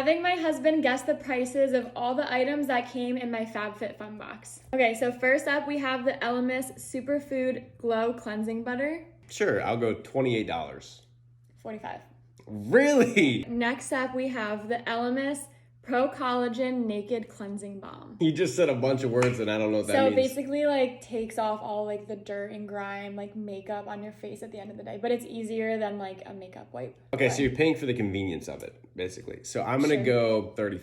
having my husband guess the prices of all the items that came in my FabFitFun box. Okay, so first up we have the Elemis Superfood Glow Cleansing Butter. Sure, I'll go $28. $45. Really? Next up we have the Elemis Pro Collagen Naked Cleansing Balm. You just said a bunch of words and I don't know what that means. So basically like takes off all like the dirt and grime, like makeup on your face at the end of the day, but it's easier than like a makeup wipe. Okay, so you're paying for the convenience of it, basically. So I'm gonna go $35.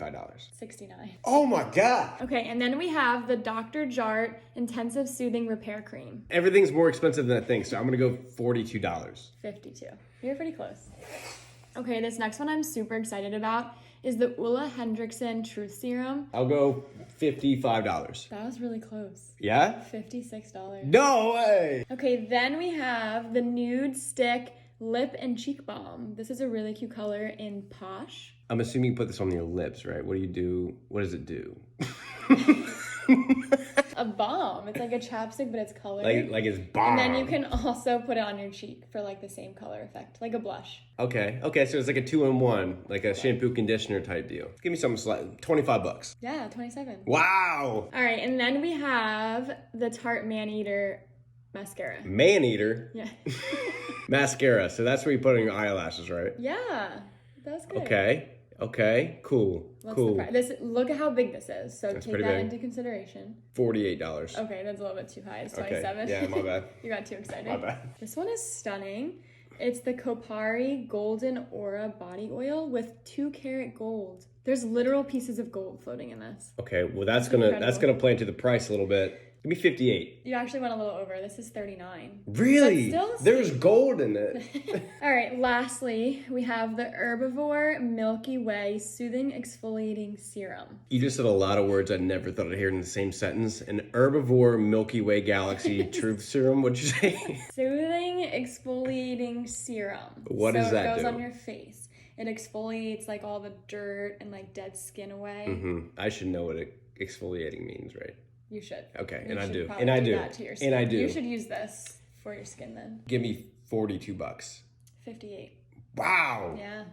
$69. Oh my God. Okay, and then we have the Dr. Jart Intensive Soothing Repair Cream. Everything's more expensive than I think, so I'm gonna go $42. $52. You're pretty close. Okay, this next one I'm super excited about is the Ulla Hendrickson Truth Serum. I'll go $55. That was really close. Yeah? $56. No way! Okay, then we have the Nude Stick Lip and Cheek Balm. This is a really cute color in Posh. I'm assuming you put this on your lips, right? What do you do? What does it do? A balm. It's like a chapstick, but it's colored. Like it's bomb. And then you can also put it on your cheek for like the same color effect, like a blush. Okay, so it's like a 2-in-1, like a shampoo conditioner type deal. Give me something $25. Yeah, 27. Wow! All right, and then we have the Tarte Man-Eater mascara. Man-eater? Yeah. Mascara, so that's where you put on your eyelashes, right? Yeah, that's good. Okay, cool. What's cool. the price? Look at how big this is, so That's take pretty that big. into consideration. $48. Okay, that's a little bit too high. It's Okay, 27. yeah, my bad. You got too excited. My bad. This one is stunning. It's the Kopari Golden Aura Body Oil with 2-karat gold. There's literal pieces of gold floating in this. Okay, well that's incredible. gonna play into the price a little bit. Give me 58. You actually went a little over. This is 39. Really? But still- There's gold in it. All right, lastly, we have the Herbivore Milky Way Soothing Exfoliating Serum. You just said a lot of words I never thought I'd hear in the same sentence. An herbivore Milky Way galaxy truth serum, what'd you say? Soothing Exfoliating Serum. What does that So it goes do? on your face. It exfoliates like all the dirt and like dead skin away. I should know what exfoliating means, right? You should. Okay, You and I should do. probably And I do. That to your skin. And I do. You should use this for your skin then. Give me $42. 58. Wow. Yeah.